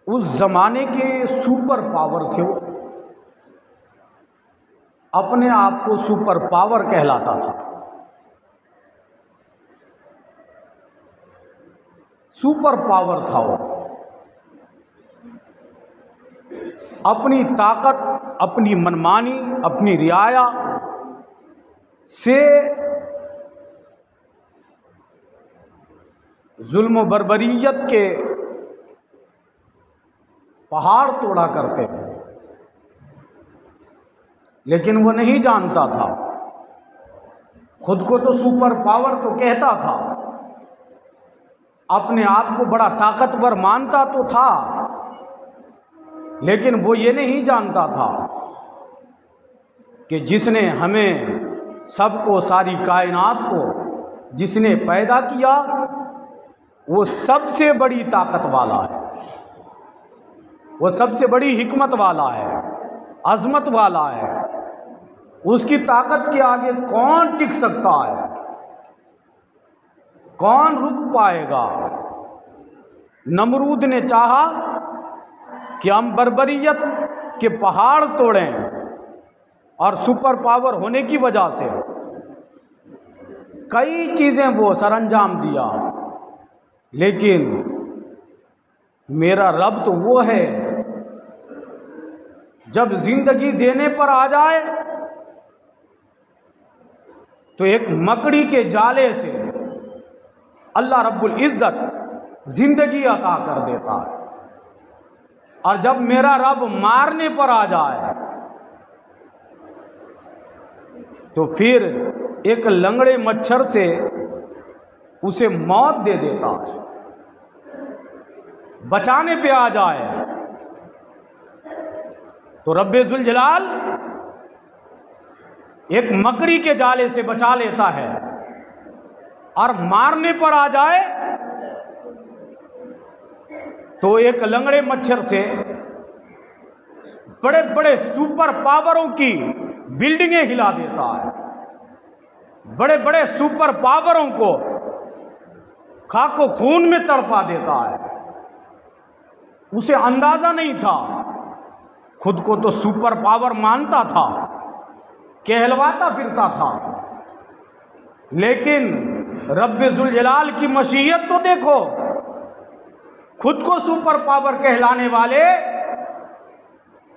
اس زمانے کے super power تھے، وہ اپنے آپ کو سپر پاور کہلاتا تھا۔ سپر پاور تھا وہ، اپنی طاقت، اپنی منمانی، اپنی رعایا سے ظلم و بربریت کے پہاڑ توڑا کرتے تھے، لیکن وہ نہیں جانتا تھا، خود کو تو سپر پاور تو کہتا تھا، اپنے آپ کو بڑا طاقتور مانتا تو تھا، لیکن وہ یہ نہیں جانتا تھا کہ جس نے ہمیں سب کو، ساری کائنات کو جس نے پیدا کیا، وہ سب سے بڑی طاقت والا ہے، وہ سب سے بڑی حکمت والا ہے، عظمت والا ہے۔ اس کی طاقت کے آگے کون ٹک سکتا ہے؟ کون رک پائے گا؟ نمرود نے چاہا کہ ہم بربریت کے پہاڑ توڑیں، اور سپر پاور ہونے کی وجہ سے کئی چیزیں وہ سر انجام دیا، لیکن میرا رب تو وہ ہے، جب زندگی دینے پر آ جائے تو ایک مکڑی کے جالے سے اللہ رب العزت زندگی عطا کر دیتا ہے، اور جب میرا رب مارنے پر آ جائے تو پھر ایک لنگڑے مچھر سے اسے موت دے دیتا ہے۔ بچانے پہ آ جائے تو رب ذوالجلال ایک مکڑی کے جالے سے بچا لیتا ہے، اور مارنے پر آ جائے تو ایک لنگڑے مچھر سے بڑے بڑے سپر پاوروں کی بلڈنگیں ہلا دیتا ہے، بڑے بڑے سپر پاوروں کو خاک و خون میں تڑپا دیتا ہے۔ اسے اندازہ نہیں تھا، خود کو تو سپر پاور مانتا تھا، کہلواتا پھرتا تھا، لیکن رب ذوالجلال کی مشیت تو دیکھو، خود کو سپر پاور کہلانے والے،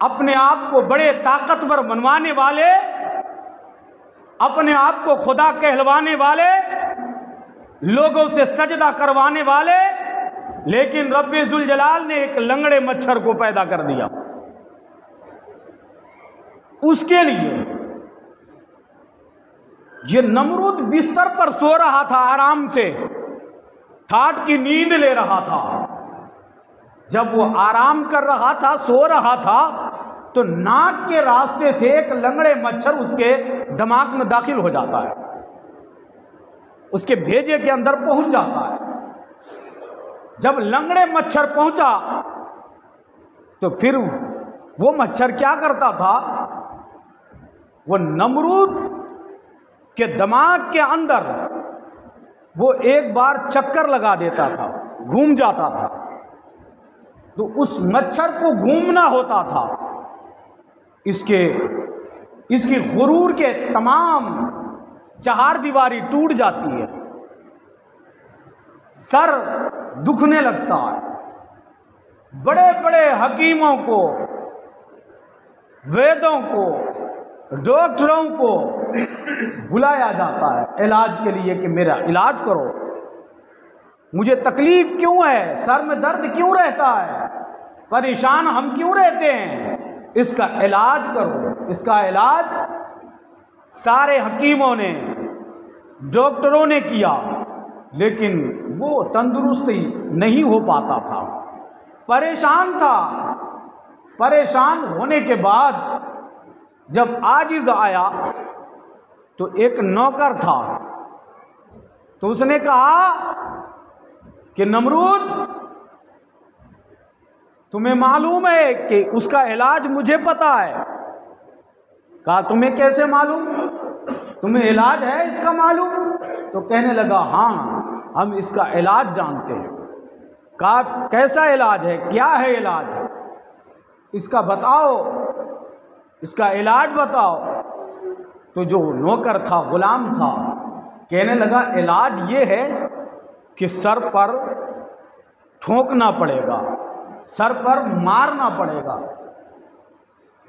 اپنے آپ کو بڑے طاقتور منوانے والے، اپنے آپ کو خدا کہلوانے والے، لوگوں سے سجدہ کروانے والے، لیکن رب ذوالجلال نے ایک لنگڑے مچھر کو پیدا کر دیا۔ اس کے لیے یہ نمرود بستر پر سو رہا تھا، آرام سے ٹھاٹھ کی نیند لے رہا تھا۔ جب وہ آرام کر رہا تھا، سو رہا تھا، تو ناک کے راستے سے ایک لنگڑے مچھر اس کے دماغ میں داخل ہو جاتا ہے، اس کے بھیجے کے اندر پہنچ جاتا ہے۔ جب لنگڑے مچھر پہنچا تو پھر وہ مچھر کیا کرتا تھا، وہ نمرود کے دماغ کے اندر وہ ایک بار چکر لگا دیتا تھا، گھوم جاتا تھا، تو اس مچھر کو گھومنا ہوتا تھا، اس کی غرور کے تمام چہار دیواری ٹوٹ جاتی ہے، سر دکھنے لگتا ہے۔ بڑے بڑے حکیموں کو، ویدوں کو، ڈاکٹروں کو بلایا جاتا ہے علاج کے لیے کہ میرا علاج کرو، مجھے تکلیف کیوں ہے، سر میں درد کیوں رہتا ہے، پریشان ہم کیوں رہتے ہیں، اس کا علاج کرو۔ اس کا علاج سارے حکیموں نے، ڈاکٹروں نے کیا، لیکن وہ تندرستی نہیں ہو پاتا تھا، پریشان تھا۔ پریشان ہونے کے بعد جب عاجز آیا تو ایک نوکر تھا، تو اس نے کہا کہ نمرود، تمہیں معلوم ہے کہ اس کا علاج مجھے پتا ہے۔ کہا تمہیں کیسے معلوم، تمہیں علاج ہے اس کا معلوم؟ تو کہنے لگا ہاں، ہم اس کا علاج جانتے ہیں۔ کیسا علاج ہے، کیا ہے علاج، اس کا بتاؤ، اس کا علاج بتاؤ۔ تو جو نوکر تھا، غلام تھا، کہنے لگا علاج یہ ہے کہ سر پر ٹھونکنا پڑے گا، سر پر مارنا پڑے گا۔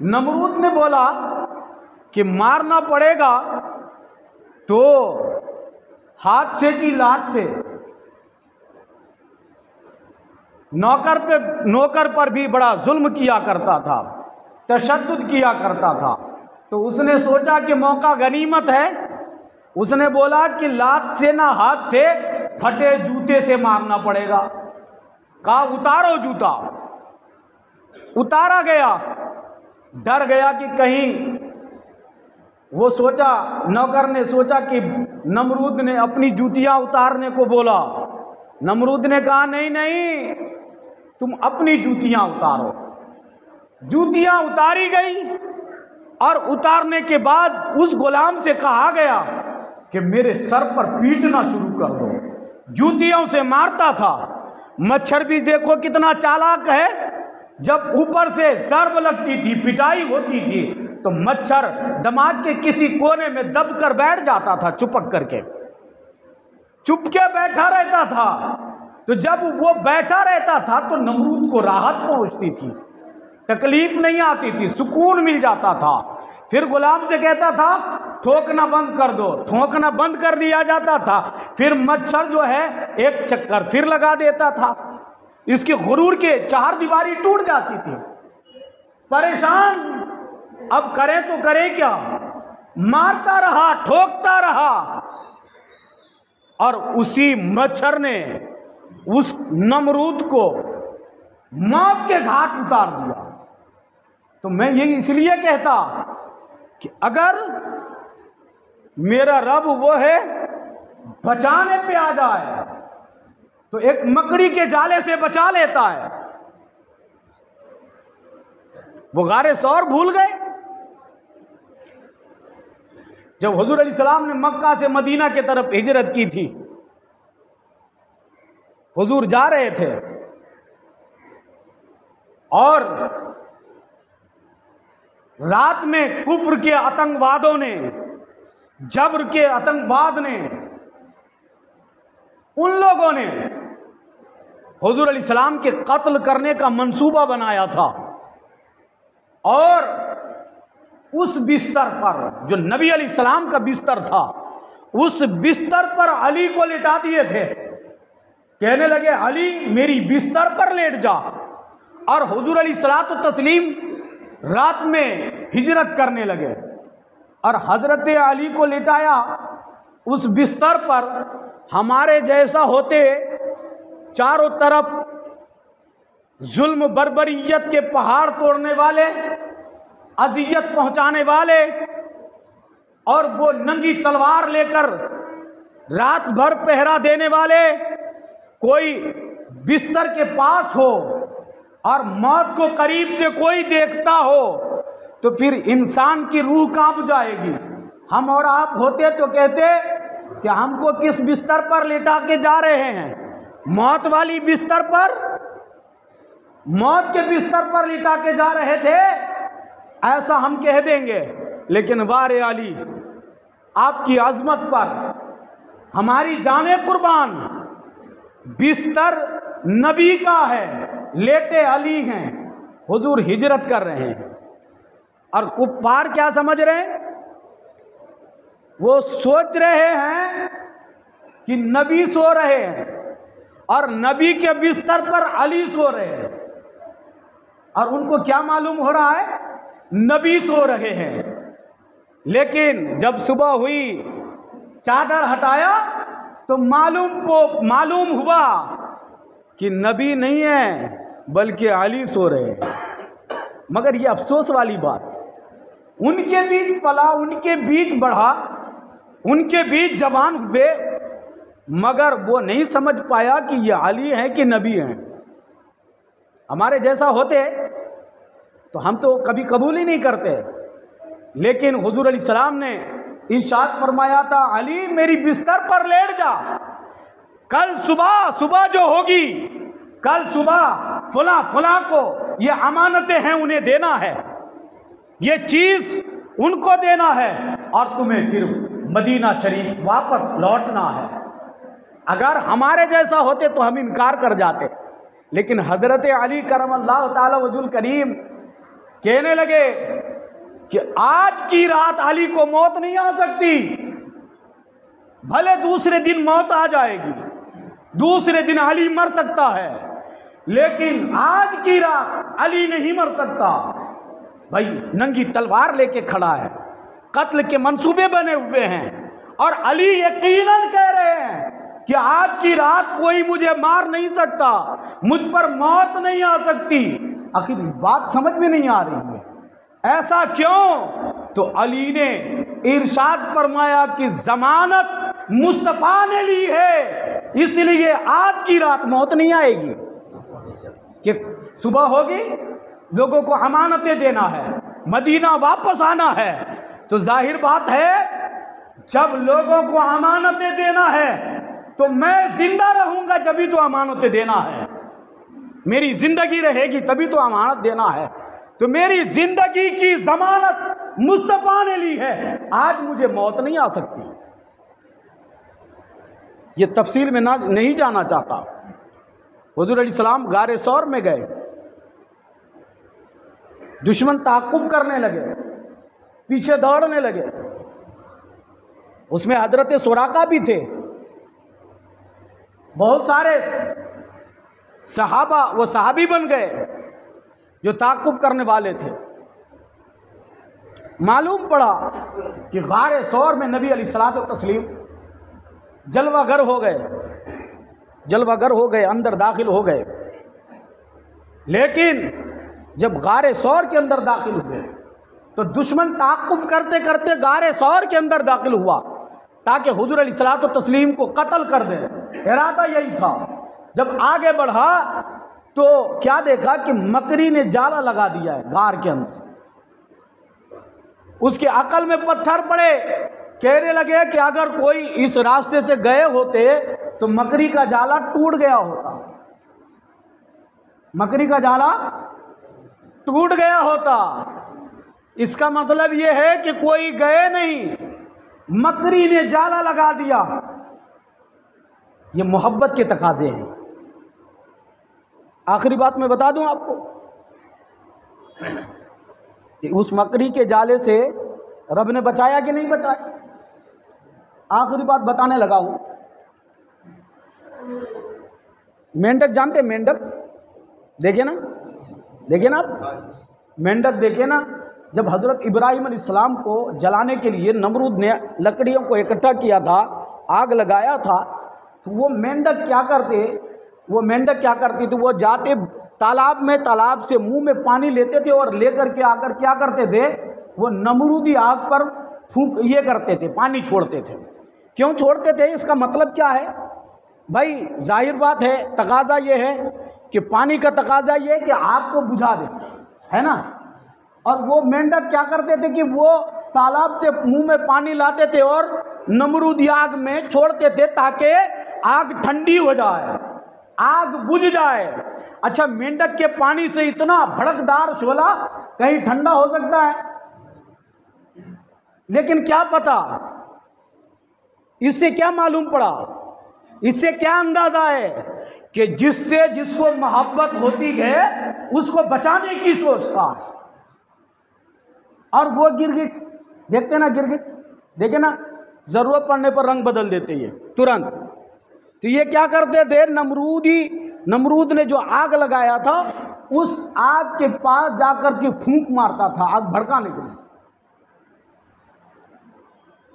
نمرود نے بولا کہ مارنا پڑے گا تو ہاتھ سے کی لات سے؟ نوکر پر بھی بڑا ظلم کیا کرتا تھا، تشدد کیا کرتا تھا۔ تو اس نے سوچا کہ موقع غنیمت ہے، اس نے بولا کہ لات سے نہ ہاتھ سے، پھٹے جوتے سے مارنا پڑے گا۔ کہا اتارو جوتا، اتارا گیا۔ ڈر گیا کہ کہیں، وہ سوچا، نوکر نے سوچا کہ نمرود نے اپنی جوتیاں اتارنے کو بولا۔ نمرود نے کہا نہیں نہیں، تم اپنی جوتیاں اتارو۔ جوتیاں اتاری گئی، اور اتارنے کے بعد اس غلام سے کہا گیا کہ میرے سر پر پیٹنا شروع کر دو۔ جوتیوں سے مارتا تھا۔ مچھر بھی دیکھو کتنا چالاک ہے، جب اوپر سے ضرب لگتی تھی، پٹائی ہوتی تھی، تو مچھر دماغ کے کسی کونے میں دب کر بیٹھ جاتا تھا، چپک کر کے، چپ کے بیٹھا رہتا تھا۔ تو جب وہ بیٹھا رہتا تھا تو نمرود کو راحت پہنچتی تھی، تکلیف نہیں آتی تھی، سکون مل جاتا تھا۔ پھر غلام سے کہتا تھا ٹھوکنا بند کر دو، ٹھوکنا بند کر دیا جاتا تھا۔ پھر مچھر جو ہے ایک چکر پھر لگا دیتا تھا، اس کے غرور کے چہار دیواری ٹوٹ جاتی تھی۔ پریشان، اب کرے تو کرے کیا، مارتا رہا، ٹھوکتا رہا، اور اسی مچھر نے اس نمرود کو موت کے گھاٹ اتار دیا۔ تو میں یہ اس لیے کہتا کہ اگر میرا رب وہ ہے بچانے پہ آ جائے تو ایک مکڑی کے جالے سے بچا لیتا ہے۔ وہ غار ثور بھول گئے جب حضور علیہ السلام نے مکہ سے مدینہ کی طرف ہجرت کی تھی۔ حضور جا رہے تھے اور رات میں کفر کے آتنکوادوں نے، جبر کے آتنکواد نے، ان لوگوں نے حضور علیہ السلام کے قتل کرنے کا منصوبہ بنایا تھا، اور اس بستر پر جو نبی علیہ السلام کا بستر تھا، اس بستر پر علی کو لٹا دیے تھے۔ کہنے لگے علی میری بستر پر لیٹ جا، اور حضور علیہ الصلوۃ والتسلیم رات میں ہجرت کرنے لگے، اور حضرت علی کو لٹایا اس بستر پر۔ ہمارے جیسا ہوتے چاروں طرف ظلم بربریت کے پہاڑ توڑنے والے، اذیت پہنچانے والے، اور وہ ننگی تلوار لے کر رات بھر پہرا دینے والے، کوئی بستر کے پاس ہو اور موت کو قریب سے کوئی دیکھتا ہو تو پھر انسان کی روح کانپ جائے گی۔ ہم اور آپ ہوتے تو کہتے کہ ہم کو کس بستر پر لٹا کے جا رہے ہیں، موت والی بستر پر، موت کے بستر پر لٹا کے جا رہے تھے، ایسا ہم کہہ دیں گے۔ لیکن وار علی، آپ کی عظمت پر ہماری جانیں قربان، بستر نبی کا ہے، لیٹے علی ہیں، حضور ہجرت کر رہے ہیں، اور کفار کیا سمجھ رہے ہیں؟ وہ سوچ رہے ہیں کہ نبی سو رہے ہیں، اور نبی کے بستر پر علی سو رہے ہیں، اور ان کو کیا معلوم ہو رہا ہے؟ نبی سو رہے ہیں۔ لیکن جب صبح ہوئی، چادر ہٹایا تو معلوم ہوا کہ نبی نہیں ہے بلکہ علی سو رہے ہیں۔ مگر یہ افسوس والی بات، ان کے بیچ پلا، ان کے بیچ بڑھا، ان کے بیچ جوان ہوئے، مگر وہ نہیں سمجھ پایا کہ یہ علی ہیں کہ نبی ہیں۔ ہمارے جیسا ہوتے تو ہم تو کبھی قبول ہی نہیں کرتے، لیکن حضور علیہ السلام نے ارشاد فرمایا تھا علی میری بستر پر لیٹ جا، کل صبح جو ہوگی کل صبح فلاں فلاں کو یہ امانتیں ہیں انہیں دینا ہے، یہ چیز ان کو دینا ہے، اور تمہیں پھر مدینہ شریف واپس لوٹنا ہے۔ اگر ہمارے جیسا ہوتے تو ہم انکار کر جاتے، لیکن حضرت علی کرم اللہ تعالی وجہ الکریم کہنے لگے کہ آج کی رات علی کو موت نہیں آ سکتی، بھلے دوسرے دن موت آ جائے گی، دوسرے دن علی مر سکتا ہے، لیکن آج کی رات علی نہیں مر سکتا۔ بھائی ننگی تلوار لے کے کھڑا ہے، قتل کے منصوبے بنے ہوئے ہیں، اور علی یقیناً کہہ رہے ہیں کہ آج کی رات کوئی مجھے مار نہیں سکتا، مجھ پر موت نہیں آ سکتی۔ آخر بات سمجھ میں نہیں آ رہی ہے، ایسا کیوں؟ تو علی نے ارشاد فرمایا کہ ضمانت مصطفیٰ نے لی ہے، اس لیے آج کی رات موت نہیں آئے گی، کہ صبح ہوگی، لوگوں کو امانتیں دینا ہے، مدینہ واپس آنا ہے، تو ظاہر بات ہے جب لوگوں کو امانتیں دینا ہے تو میں زندہ رہوں گا جبھی تو امانتیں دینا ہے، میری زندگی رہے گی تبھی تو امانت دینا ہے، تو میری زندگی کی ضمانت مصطفیٰ نے لی ہے، آج مجھے موت نہیں آ سکتی۔ یہ تفصیل میں نہیں جانا چاہتا۔ حضور علیہ السلام غار ثور میں گئے، دشمن تعقب کرنے لگے، پیچھے دوڑنے لگے، اس میں حضرت سراقہ بھی تھے، بہت سارے صحابہ وہ صحابی بن گئے جو تعقب کرنے والے تھے۔ معلوم پڑا کہ غار ثور میں نبی علیہ الصلوۃ والتسلیم جلوہ گر ہو گئے، اندر داخل ہو گئے، لیکن جب غار ثور کے اندر داخل ہوئے تو دشمن تعقب کرتے کرتے غار ثور کے اندر داخل ہوا تاکہ حضور علیہ الصلوۃ والتسلیم کو قتل کر دے، ارادہ یہی تھا۔ جب آگے بڑھا تو کیا دیکھا کہ مکری نے جالا لگا دیا ہے غار کے اندر، اس کے عقل میں پتھر پڑے، کہنے لگے کہ اگر کوئی اس راستے سے گئے ہوتے تو مکری کا جالا ٹوٹ گیا ہوتا، مکری کا جالا ٹوٹ گیا ہوتا۔ اس کا مطلب یہ ہے کہ کوئی گئے نہیں، مکری نے جالا لگا دیا۔ یہ محبت کے تقاضے ہیں۔ آخری بات میں بتا دوں آپ کو کہ اس مکری کے جالے سے رب نے بچایا کہ نہیں بچایا؟ آخری بات بتانے لگا ہوں۔ مینڈک جانتے؟ مینڈک دیکھیں نا آپ مینڈک دیکھیں نا، جب حضرت ابراہیم علیہ السلام کو جلانے کے لیے نمرود نے لکڑیوں کو اکٹھا کیا تھا، آگ لگایا تھا، تو وہ مینڈک کیا کرتی تھی، وہ جاتے تالاب میں، تالاب سے منہ میں پانی لیتے تھے اور لے کر کے آ کر کیا کرتے تھے، وہ نمرودی آگ پر یہ کرتے تھے، پانی چھوڑتے تھے۔ کیوں چھوڑتے تھے؟ اس کا مطلب کیا ہے بھائی؟ ظاہر بات ہے، تقاضا یہ ہے کہ پانی کا تقاضا یہ ہے کہ آگ کو بجھا دے، ہے نا؟ اور وہ مینڈک کیا کرتے تھے کہ وہ تالاب سے منہ میں پانی لاتے تھے اور نمرودی آگ میں چھوڑتے تھے تاکہ آگ ٹھنڈی ہو جائے، آگ بجھ جائے۔ اچھا، مینڈک کے پانی سے اتنا بھڑکدار شعلہ کہیں ٹھنڈا ہو سکتا ہے؟ لیکن کیا پتا، اس سے کیا معلوم پڑا، اس سے کیا اندازہ ہے کہ جس کو محبت ہوتی ہے اس کو بچانے کی سوچتا ہے، اور وہ گرگٹ دیکھتے نا، گرگٹ دیکھیں نا، ضرورت پڑنے پر رنگ بدل دیتے یہ ترنت۔ تو یہ کیا کرتے تھے، نمرود نے جو آگ لگایا تھا اس آگ کے پاس جا کر کے پھونک مارتا تھا آگ بھڑکانے کے لیے۔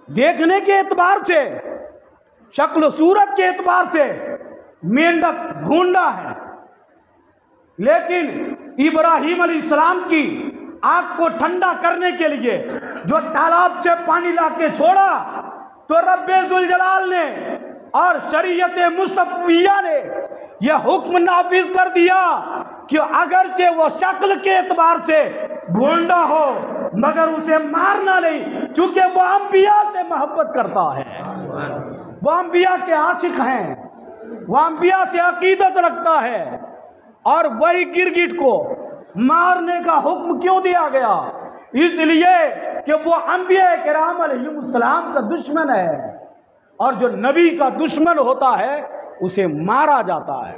دیکھنے کے اعتبار سے، شکل و صورت کے اعتبار سے مینڈک بھونڈا ہے، لیکن ابراہیم علیہ السلام کی آگ کو ٹھنڈا کرنے کے لیے جو تالاب سے پانی لا کے چھوڑا، تو رب ذوالجلال نے اور شریعت مصطفیہ نے یہ حکم نافذ کر دیا کہ اگرچہ وہ شکل کے اعتبار سے بھونڈا ہو مگر اسے مارنا نہیں، چونکہ وہ انبیاء سے محبت کرتا ہے، وہ انبیاء کے عاشق ہیں، وہ انبیاء سے عقیدت رکھتا ہے، اور وہی گرگٹ کو مارنے کا حکم کیوں دیا گیا؟ اس لیے کہ وہ انبیاء کرام علیہ السلام کا دشمن ہے، اور جو نبی کا دشمن ہوتا ہے اسے مارا جاتا ہے۔